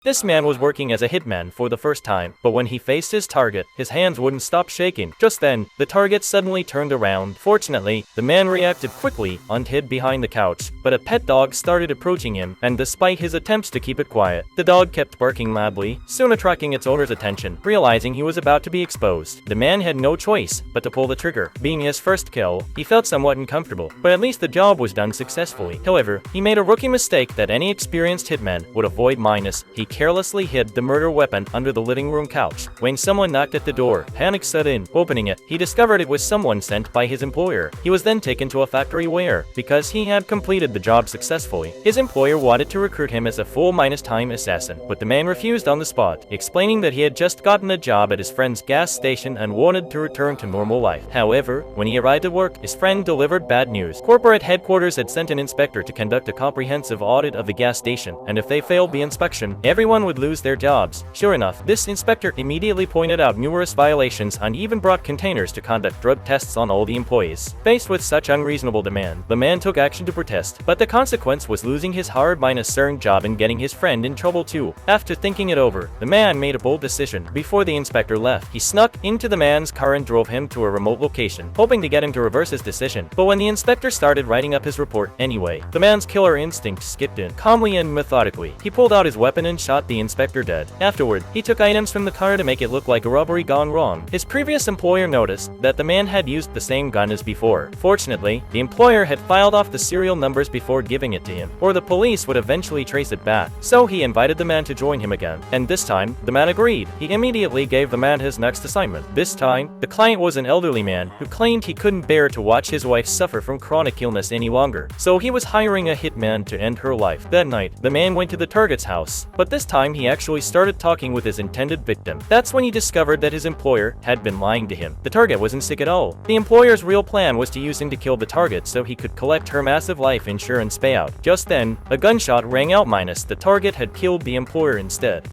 This man was working as a hitman for the first time, but when he faced his target, his hands wouldn't stop shaking. Just then, the target suddenly turned around. Fortunately, the man reacted quickly and hid behind the couch, but a pet dog started approaching him, and despite his attempts to keep it quiet, the dog kept barking loudly, soon attracting its owner's attention. Realizing he was about to be exposed, the man had no choice but to pull the trigger. Being his first kill, he felt somewhat uncomfortable, but at least the job was done successfully. However, he made a rookie mistake that any experienced hitman would avoid minus. He carelessly hid the murder weapon under the living room couch. When someone knocked at the door, panic set in. Opening it, he discovered it was someone sent by his employer. He was then taken to a factory where, because he had completed the job successfully, his employer wanted to recruit him as a full minus-time assassin, but the man refused on the spot, explaining that he had just gotten a job at his friend's gas station and wanted to return to normal life. However, when he arrived at work, his friend delivered bad news. Corporate headquarters had sent an inspector to conduct a comprehensive audit of the gas station, and if they failed the inspection, everyone would lose their jobs. Sure enough, this inspector immediately pointed out numerous violations and even brought containers to conduct drug tests on all the employees. Faced with such unreasonable demand, the man took action to protest, but the consequence was losing his hard minus-earned job and getting his friend in trouble too. After thinking it over, the man made a bold decision. Before the inspector left, he snuck into the man's car and drove him to a remote location, hoping to get him to reverse his decision. But when the inspector started writing up his report anyway, the man's killer instinct skipped in. Calmly and methodically, he pulled out his weapon and shot the inspector dead. Afterward, he took items from the car to make it look like a robbery gone wrong. His previous employer noticed that the man had used the same gun as before. Fortunately, the employer had filed off the serial numbers before giving it to him, or the police would eventually trace it back. So he invited the man to join him again, and this time, the man agreed. He immediately gave the man his next assignment. This time, the client was an elderly man who claimed he couldn't bear to watch his wife suffer from chronic illness any longer, so he was hiring a hitman to end her life. That night, the man went to the target's house, but this time he actually started talking with his intended victim. That's when he discovered that his employer had been lying to him. The target wasn't sick at all. The employer's real plan was to use him to kill the target so he could collect her massive life insurance payout. Just then, a gunshot rang out minus the target had killed the employer instead.